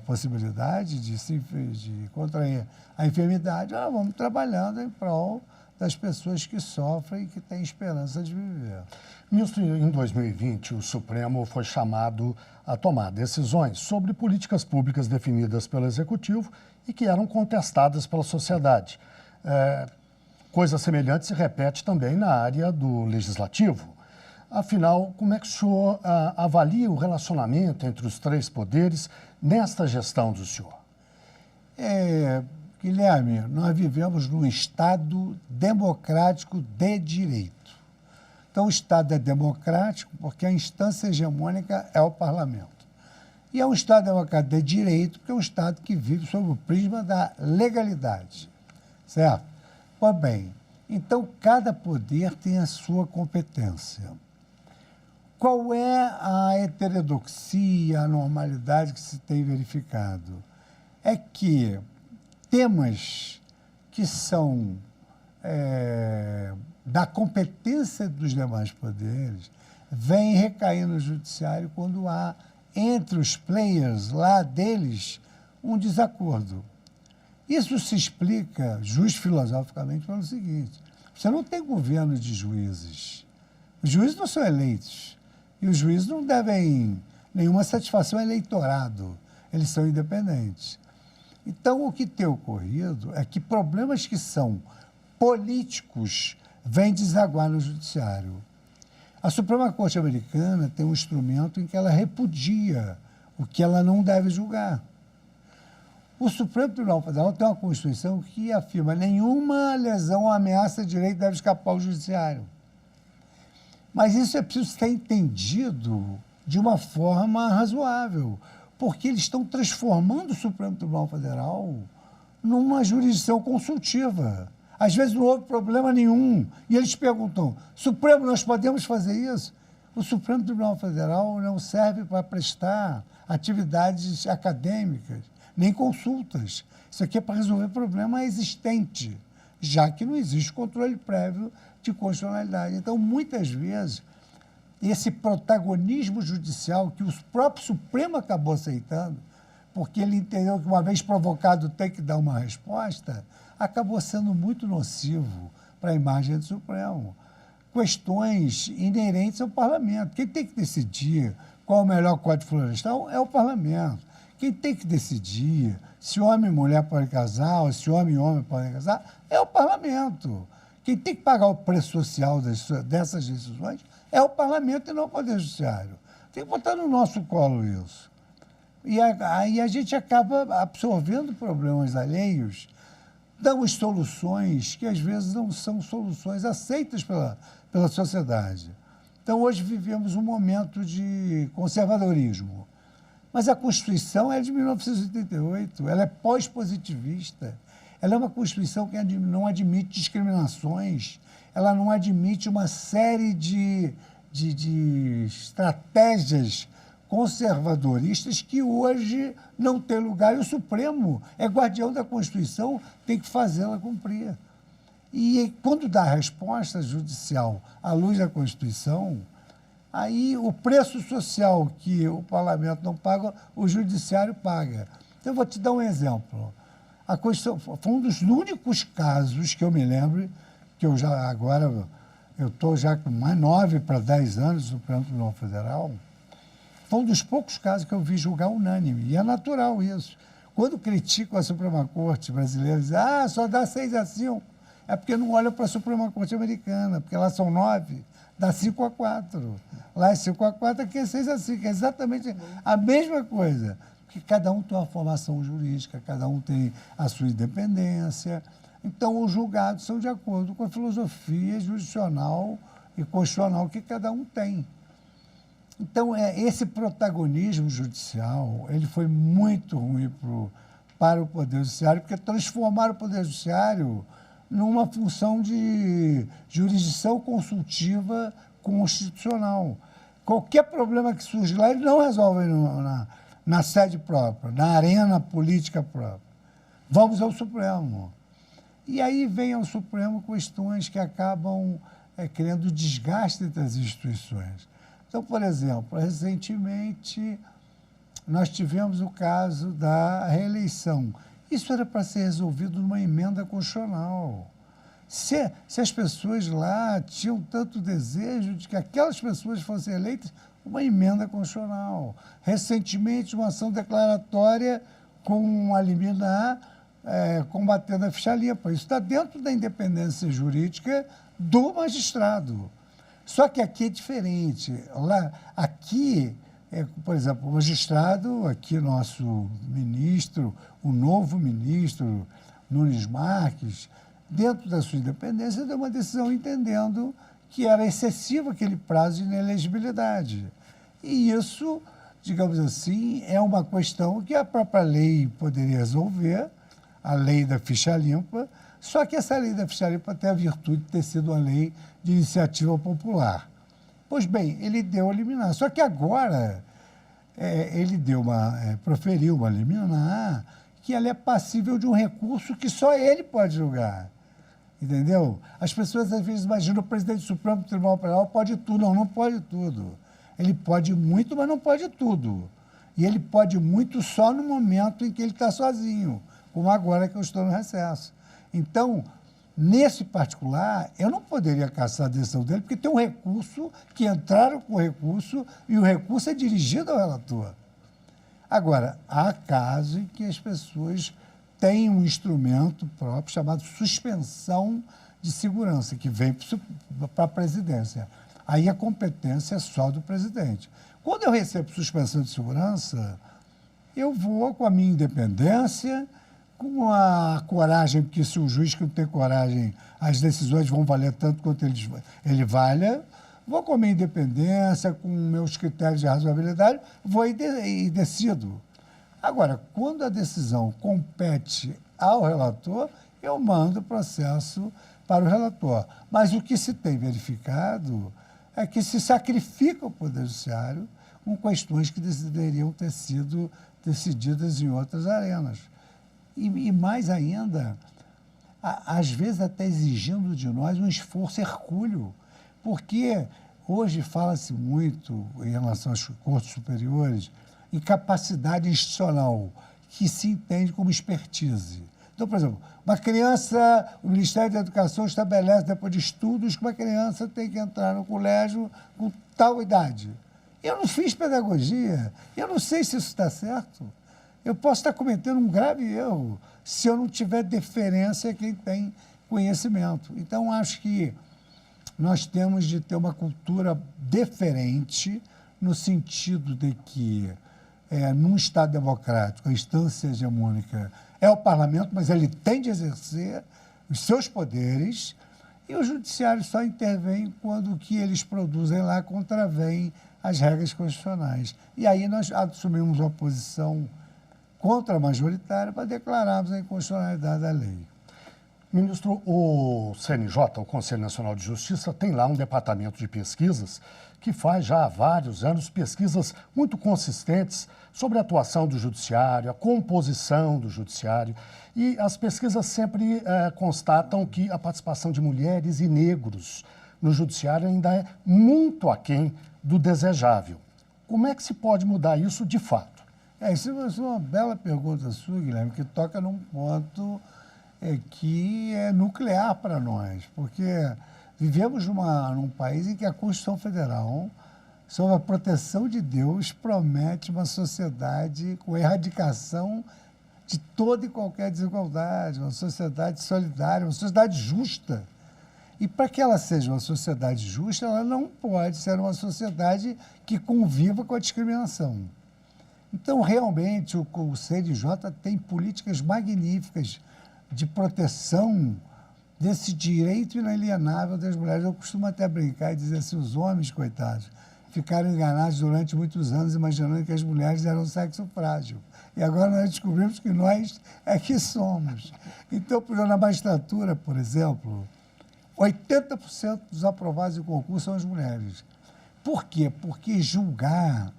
possibilidade de contrair a enfermidade, nós vamos trabalhando em prol das pessoas que sofrem e que têm esperança de viver. Ministro, em 2020, o Supremo foi chamado a tomar decisões sobre políticas públicas definidas pelo Executivo e que eram contestadas pela sociedade. Coisa semelhante se repete também na área do Legislativo. Afinal, como é que o senhor avalia o relacionamento entre os três poderes nesta gestão do senhor? Guilherme, nós vivemos num Estado democrático de direito. Então, o Estado é democrático porque a instância hegemônica é o parlamento. E é um Estado democrático de direito porque é um Estado que vive sob o prisma da legalidade, certo? Pois bem, então cada poder tem a sua competência. Qual é a heterodoxia, a normalidade que se tem verificado? É que temas que são da competência dos demais poderes vêm recair no judiciário quando há, entre os players lá deles, um desacordo. Isso se explica, filosoficamente, pelo seguinte: você não tem governo de juízes. Os juízes não são eleitos. E os juízes não devem nenhuma satisfação ao eleitorado. Eles são independentes. Então, o que tem ocorrido é que problemas que são políticos vêm desaguar no judiciário. A Suprema Corte Americana tem um instrumento em que ela repudia o que ela não deve julgar. O Supremo Tribunal Federal tem uma Constituição que afirma nenhuma lesão ou ameaça de direito deve escapar ao judiciário. Mas isso é preciso ser entendido de uma forma razoável, porque eles estão transformando o Supremo Tribunal Federal numa jurisdição consultiva. Às vezes não houve problema nenhum. E eles perguntam, Supremo, nós podemos fazer isso? O Supremo Tribunal Federal não serve para prestar atividades acadêmicas, nem consultas. Isso aqui é para resolver problema existente, já que não existe controle prévio de constitucionalidade. Então, muitas vezes, esse protagonismo judicial que o próprio Supremo acabou aceitando, porque ele entendeu que uma vez provocado tem que dar uma resposta, acabou sendo muito nocivo para a imagem do Supremo. Questões inerentes ao parlamento. Quem tem que decidir qual é o melhor código florestal é o parlamento. Quem tem que decidir se homem e mulher podem casar ou se homem e homem podem casar é o parlamento. Quem tem que pagar o preço social dessas decisões é o parlamento e não o Poder Judiciário. Tem que botar no nosso colo isso. E aí a gente acaba absorvendo problemas alheios, damos soluções que às vezes não são soluções aceitas pela sociedade. Então, hoje vivemos um momento de conservadorismo. Mas a Constituição é de 1988, ela é pós-positivista. Ela é uma Constituição que não admite discriminações, ela não admite uma série de estratégias conservadoristas que hoje não tem lugar. E o Supremo é guardião da Constituição, tem que fazê-la cumprir. E quando dá a resposta judicial à luz da Constituição, aí o preço social que o parlamento não paga, o judiciário paga. Então, eu vou te dar um exemplo. A Constituição foi um dos únicos casos que eu me lembro, que eu já agora, eu estou já com mais 9 para 10 anos no Supremo Tribunal Federal, foi um dos poucos casos que eu vi julgar unânime, e é natural isso. Quando criticam a Suprema Corte brasileira, dizem, só dá 6-5, é porque não olham para a Suprema Corte americana, porque lá são 9, dá 5-4. Lá é 5-4, aqui é 6-5, é exatamente a mesma coisa. Porque cada um tem uma formação jurídica, cada um tem a sua independência. Então, os julgados são de acordo com a filosofia jurisdicional e constitucional que cada um tem. Então, esse protagonismo judicial, ele foi muito ruim para o Poder Judiciário, porque transformaram o Poder Judiciário numa função de jurisdição consultiva constitucional. Qualquer problema que surge lá, eles não resolvem na sede própria, na arena política própria. Vamos ao Supremo. E aí vem ao Supremo questões que acabam criando desgaste entre as instituições. Então, por exemplo, recentemente nós tivemos o caso da reeleição. Isso era para ser resolvido numa emenda constitucional. Se as pessoas lá tinham tanto desejo de que aquelas pessoas fossem eleitas, uma emenda constitucional. Recentemente, uma ação declaratória com uma liminar combatendo a ficha limpa. Isso está dentro da independência jurídica do magistrado. Só que aqui é diferente. Aqui, por exemplo, o magistrado, aqui nosso ministro, o novo ministro Nunes Marques, dentro da sua independência, deu uma decisão entendendo que era excessivo aquele prazo de inelegibilidade. E isso, digamos assim, é uma questão que a própria lei poderia resolver, a lei da ficha limpa, só que essa lei da ficha limpa tem a virtude de ter sido uma lei de iniciativa popular. Pois bem, ele deu a liminar. Só que agora ele proferiu uma liminar que ela é passível de um recurso que só ele pode julgar. Entendeu? As pessoas às vezes imaginam o presidente do Supremo Tribunal Federal pode tudo. Não, não pode tudo. Ele pode muito, mas não pode tudo. E ele pode muito só no momento em que ele está sozinho, como agora que eu estou no recesso. Então, nesse particular, eu não poderia cassar a decisão dele, porque tem um recurso que entraram com o recurso e o recurso é dirigido ao relator. Agora, há casos em que as pessoas têm um instrumento próprio chamado suspensão de segurança, que vem para a presidência. Aí a competência é só do presidente. Quando eu recebo suspensão de segurança, eu vou com a minha independência, com a coragem, porque se o juiz que não tem coragem, as decisões vão valer tanto quanto ele valha, vou com a minha independência, com meus critérios de razoabilidade, vou e decido. Agora, quando a decisão compete ao relator, eu mando o processo para o relator. Mas o que se tem verificado é que se sacrifica o Poder Judiciário com questões que deveriam ter sido decididas em outras arenas. E mais ainda, às vezes até exigindo de nós um esforço hercúleo, porque hoje fala-se muito em relação às cortes superiores em capacidade institucional, que se entende como expertise. Então, por exemplo, uma criança, o Ministério da Educação estabelece, depois de estudos, que uma criança tem que entrar no colégio com tal idade. Eu não fiz pedagogia, eu não sei se isso está certo. Eu posso estar cometendo um grave erro se eu não tiver deferência a quem tem conhecimento. Então, acho que nós temos de ter uma cultura deferente no sentido de que, num Estado democrático, a instância hegemônica é o parlamento, mas ele tem de exercer os seus poderes e o judiciário só intervém quando o que eles produzem lá contravém as regras constitucionais. E aí nós assumimos uma posição contra-majoritária para declararmos a inconstitucionalidade da lei. Ministro, o CNJ, o Conselho Nacional de Justiça, tem lá um departamento de pesquisas que faz já há vários anos pesquisas muito consistentes sobre a atuação do judiciário, a composição do judiciário. E as pesquisas sempre constatam que a participação de mulheres e negros no judiciário ainda é muito aquém do desejável. Como é que se pode mudar isso de fato? Isso é uma bela pergunta sua, Guilherme, que toca num ponto que é nuclear para nós, porque vivemos num país em que a Constituição Federal, sob a proteção de Deus, promete uma sociedade com erradicação de toda e qualquer desigualdade, uma sociedade solidária, uma sociedade justa. E para que ela seja uma sociedade justa, ela não pode ser uma sociedade que conviva com a discriminação. Então, realmente, o CNJ tem políticas magníficas de proteção desse direito inalienável das mulheres. Eu costumo até brincar e dizer assim, os homens, coitados, ficaram enganados durante muitos anos imaginando que as mulheres eram sexo frágil. E agora nós descobrimos que nós é que somos. Então, na magistratura, por exemplo, 80% dos aprovados em concurso são as mulheres. Por quê? Porque julgar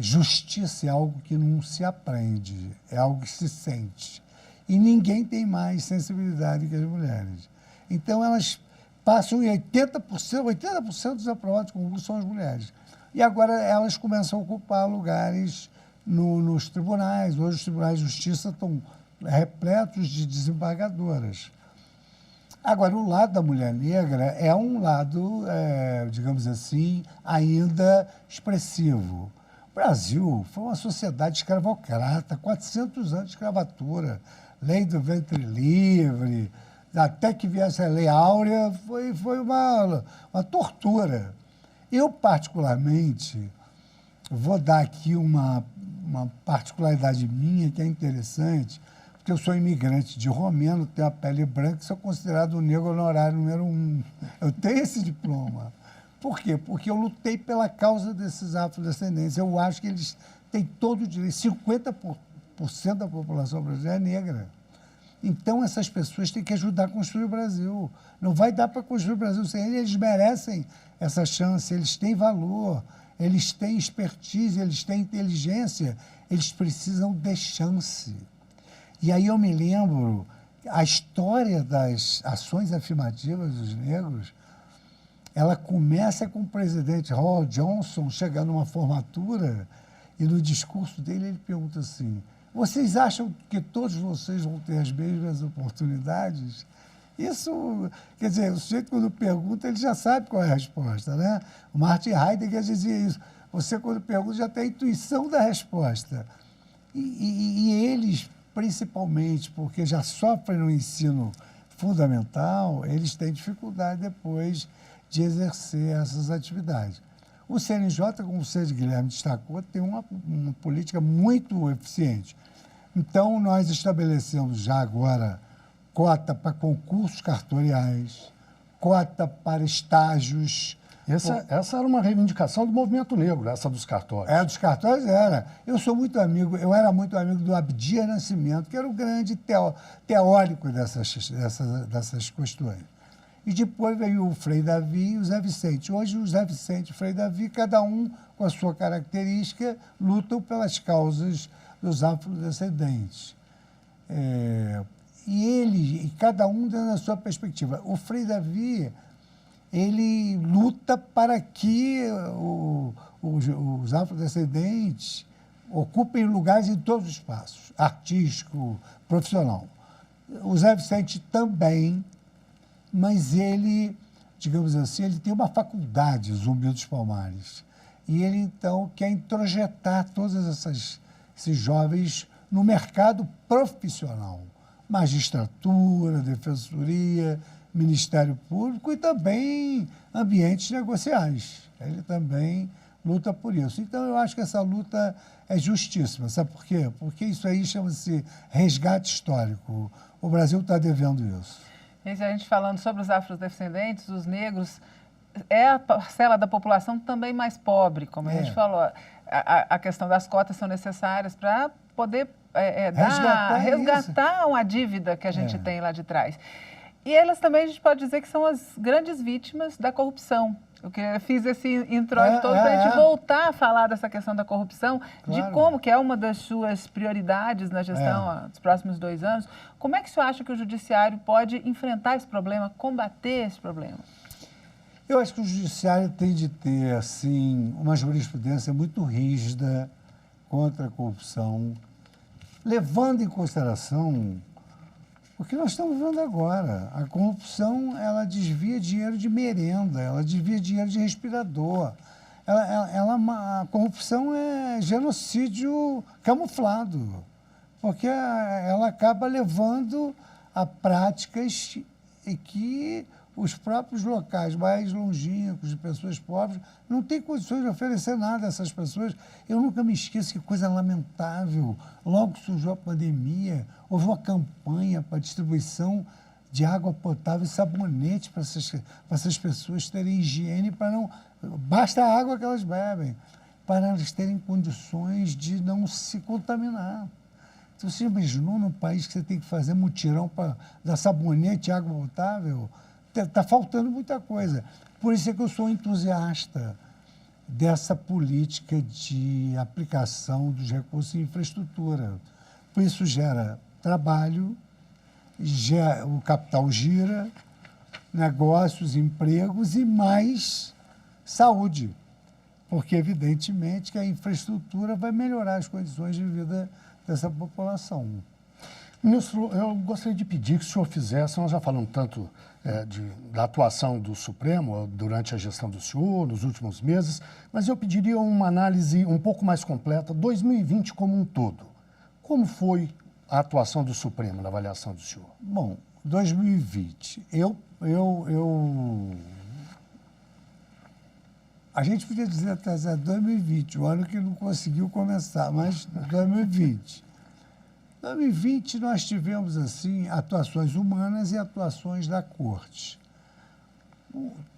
justiça é algo que não se aprende, é algo que se sente. E ninguém tem mais sensibilidade que as mulheres. Então, elas passam em 80% dos aprovados de concurso são as mulheres. E agora elas começam a ocupar lugares nos tribunais. Hoje os tribunais de justiça estão repletos de desembargadoras. Agora, o lado da mulher negra é um lado, digamos assim, ainda expressivo. O Brasil foi uma sociedade escravocrata, 400 anos de escravatura, lei do ventre livre, até que viesse a Lei Áurea, foi uma tortura. Eu, particularmente, vou dar aqui uma particularidade minha que é interessante, porque eu sou imigrante de romeno, tenho a pele branca e sou considerado o negro honorário número 1. Eu tenho esse diploma. Por quê? Porque eu lutei pela causa desses afrodescendentes. Eu acho que eles têm todo o direito. 50% da população brasileira é negra. Então, essas pessoas têm que ajudar a construir o Brasil. Não vai dar para construir o Brasil sem eles. Eles merecem essa chance, eles têm valor, eles têm expertise, eles têm inteligência, eles precisam de chance. E aí eu me lembro, a história das ações afirmativas dos negros, ela começa com o presidente Howard Johnson chegando numa formatura e no discurso dele ele pergunta assim, vocês acham que todos vocês vão ter as mesmas oportunidades? Isso, quer dizer, o sujeito quando pergunta, ele já sabe qual é a resposta, né? O Martin Heidegger dizia isso. Você, quando pergunta, já tem a intuição da resposta. E eles, principalmente, porque já sofrem no ensino fundamental, eles têm dificuldade depois de exercer essas atividades. O CNJ, como o César Guilherme destacou, tem uma política muito eficiente. Então, nós estabelecemos já agora cota para concursos cartoriais, cota para estágios. Essa era uma reivindicação do movimento negro, essa dos cartórios. Dos cartórios era. Eu era muito amigo do Abdias Nascimento, que era o grande teórico dessas questões. E depois veio o Frei Davi e o Zé Vicente. Hoje, o Zé Vicente e o Frei Davi, cada um com a sua característica, lutam pelas causas dos afrodescendentes. E cada um dando a sua perspectiva. O Frei Davi, ele luta para que os afrodescendentes ocupem lugares em todos os espaços, artístico, profissional. O Zé Vicente também, mas ele, digamos assim, ele tem uma faculdade, Zumbi dos Palmares. E ele, então, quer introjetar todos esses jovens no mercado profissional. Magistratura, defensoria, Ministério Público e também ambientes negociais. Ele também luta por isso. Então, eu acho que essa luta é justíssima. Sabe por quê? Porque isso aí chama-se resgate histórico. O Brasil está devendo isso. E a gente falando sobre os afrodescendentes, os negros, é a parcela da população também mais pobre, como a gente falou. A questão das cotas são necessárias para poder resgatar uma dívida que a gente tem lá de trás. E elas também, a gente pode dizer que são as grandes vítimas da corrupção. Eu fiz esse introito todo para a gente voltar a falar dessa questão da corrupção, de como, que é uma das suas prioridades na gestão dos próximos 2 anos. Como é que o senhor acha que o judiciário pode enfrentar esse problema, combater esse problema? Eu acho que o judiciário tem de ter, assim, uma jurisprudência muito rígida contra a corrupção, levando em consideração o que nós estamos vendo agora. A corrupção, ela desvia dinheiro de merenda, ela desvia dinheiro de respirador. A corrupção é genocídio camuflado, porque ela acaba levando a práticas que os próprios locais mais longínquos, de pessoas pobres, não têm condições de oferecer nada a essas pessoas. Eu nunca me esqueço que coisa lamentável. Logo que surgiu a pandemia, houve uma campanha para distribuição de água potável e sabonete para essas pessoas terem higiene, para não... Basta a água que elas bebem, para elas terem condições de não se contaminar. Então, você imaginou num país que você tem que fazer mutirão para dar sabonete e água potável? Está faltando muita coisa. Por isso é que eu sou entusiasta dessa política de aplicação dos recursos em infraestrutura. Por isso gera trabalho, o capital gira, negócios, empregos e mais saúde. Porque, evidentemente, que a infraestrutura vai melhorar as condições de vida dessa população. Ministro, eu gostaria de pedir que o senhor fizesse, nós já falamos tanto da atuação do Supremo durante a gestão do senhor, nos últimos meses, mas eu pediria uma análise um pouco mais completa, 2020 como um todo. Como foi a atuação do Supremo na avaliação do senhor? Bom, 2020, a gente podia dizer até 2020, o ano que não conseguiu começar, mas 2020. Em 2020, nós tivemos, assim, atuações humanas e atuações da Corte.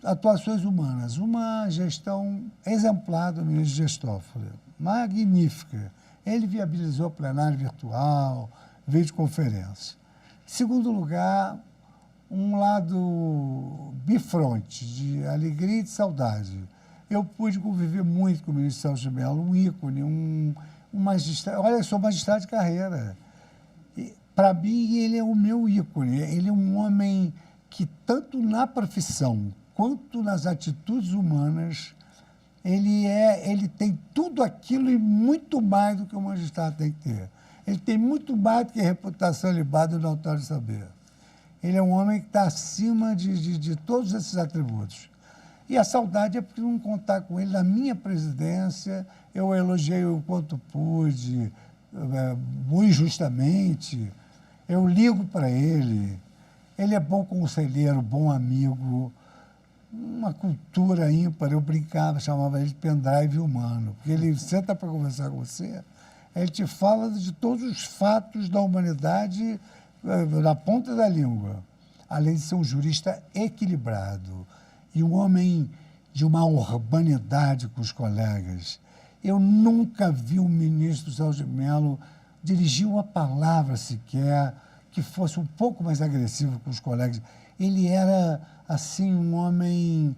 Atuações humanas, uma gestão exemplar do ministro Dias Toffoli, magnífica. Ele viabilizou plenário virtual, videoconferência. Em segundo lugar, um lado bifronte, de alegria e de saudade. Eu pude conviver muito com o ministro Celso de Mello, um ícone, um magistrado. Olha, eu sou magistrado de carreira. Para mim, ele é o meu ícone. Ele é um homem que, tanto na profissão quanto nas atitudes humanas, ele tem tudo aquilo e muito mais do que o magistrado tem que ter. Ele tem muito mais do que a reputação ilibada e o notório saber. Ele é um homem que está acima de todos esses atributos. E a saudade é por não contar com ele na minha presidência. Eu elogiei o quanto pude, muito injustamente. Eu ligo para ele. Ele é bom conselheiro, bom amigo. uma cultura ímpar. Eu brincava, chamava ele de pendrive humano, porque ele senta para conversar com você, ele te fala de todos os fatos da humanidade na ponta da língua, além de ser um jurista equilibrado e um homem de uma urbanidade com os colegas. Eu nunca vi um ministro Celso de Mello dirigir uma palavra sequer que fosse um pouco mais agressivo com os colegas. Ele era, assim, um homem,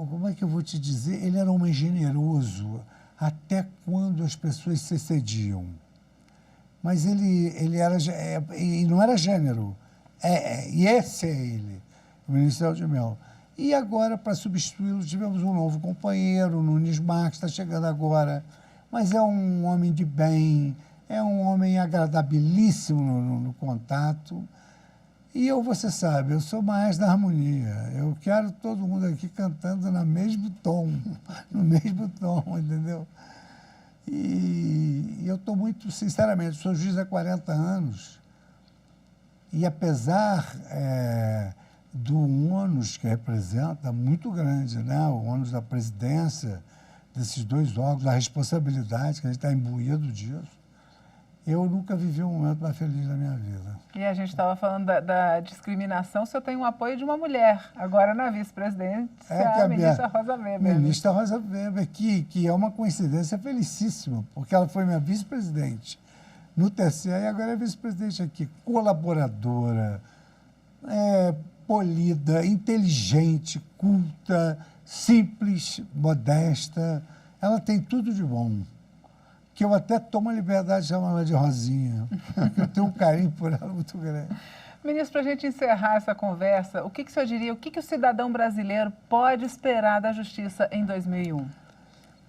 como é que eu vou te dizer? Ele era um homem generoso, até quando as pessoas se excediam. Mas ele era, e não era gênero, e esse é ele, o ministro Celso de Mello. E agora, para substituí-lo, tivemos um novo companheiro, o Nunes Marques, está chegando agora, mas é um homem de bem, é um homem agradabilíssimo no contato. E você sabe, eu sou mais da harmonia. Eu quero todo mundo aqui cantando no mesmo tom, entendeu? E eu estou muito, sinceramente, sou juiz há 40 anos e apesar do ônus que representa, muito grande, né? O ônus da presidência desses dois órgãos, a responsabilidade que a gente está imbuído disso, eu nunca vivi um momento mais feliz da minha vida. E a gente estava falando da discriminação, o senhor tem o apoio de uma mulher, agora na vice-presidência, a ministra Rosa Weber. Ministra Rosa Weber, que é uma coincidência felicíssima, porque ela foi minha vice-presidente no TSE e agora é vice-presidente aqui, colaboradora, polida, inteligente, culta, simples, modesta. Ela tem tudo de bom. Que eu até tomo a liberdade de chamar ela de Rosinha. Eu tenho um carinho por ela muito grande. Ministro, para a gente encerrar essa conversa, o que o senhor diria, o que o cidadão brasileiro pode esperar da justiça em 2001?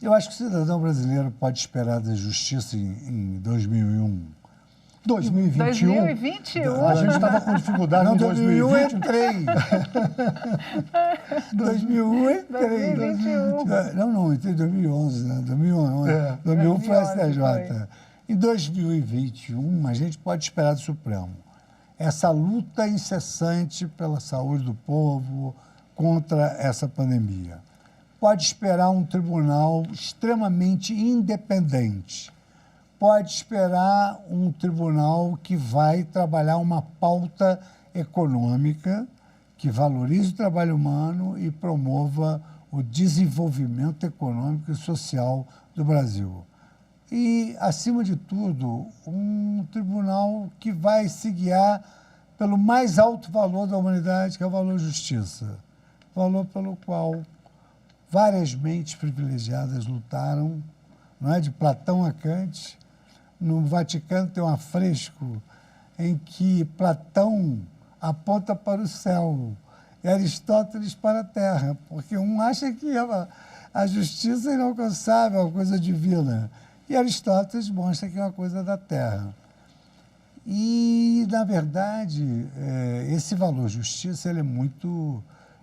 Eu acho que o cidadão brasileiro pode esperar da justiça em 2001. 2021? 2021. A gente estava com dificuldade em 2020. 2001 entrei. 2001 entrei. 2021. Não, entrei em 2011, né? 2001 foi a STJ. Foi. Em 2021, a gente pode esperar do Supremo essa luta incessante pela saúde do povo contra essa pandemia. Pode esperar um tribunal extremamente independente. Pode esperar um tribunal que vai trabalhar uma pauta econômica que valorize o trabalho humano e promova o desenvolvimento econômico e social do Brasil. E, acima de tudo, um tribunal que vai se guiar pelo mais alto valor da humanidade, que é o valor justiça. Valor pelo qual várias mentes privilegiadas lutaram, não é? De Platão a Kant. No Vaticano tem um afresco em que Platão aponta para o céu e Aristóteles para a terra, porque um acha que a justiça é inalcançável, é uma coisa divina, e Aristóteles mostra que é uma coisa da terra. E, na verdade, esse valor justiça ele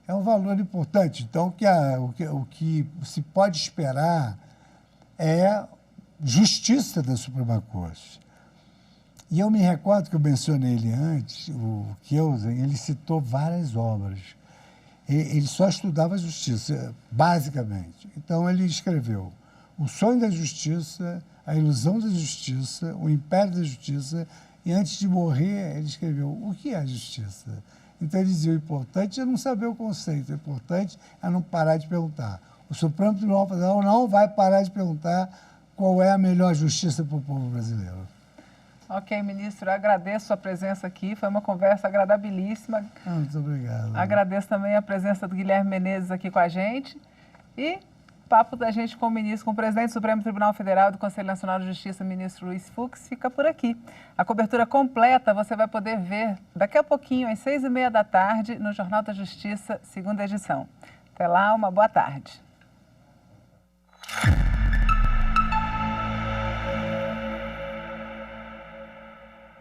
é um valor importante. Então, o que se pode esperar é justiça da Suprema Corte. E eu me recordo que eu mencionei ele antes, o Kelsen, ele citou várias obras. Ele só estudava justiça, basicamente. Então, ele escreveu O Sonho da Justiça, A Ilusão da Justiça, O Império da Justiça, e antes de morrer, ele escreveu O que é a justiça? Então, ele dizia, o importante é não saber o conceito, o importante é não parar de perguntar. O Supremo Tribunal Federal não vai parar de perguntar qual é a melhor justiça para o povo brasileiro. Ok, ministro, agradeço a sua presença aqui, foi uma conversa agradabilíssima. Muito obrigado. Agradeço também a presença do Guilherme Menezes aqui com a gente e papo da gente com o ministro, com o presidente do Supremo Tribunal Federal e do Conselho Nacional de Justiça, ministro Luiz Fux, fica por aqui. A cobertura completa você vai poder ver daqui a pouquinho, às 6h30 da tarde, no Jornal da Justiça, segunda edição. Até lá, uma boa tarde.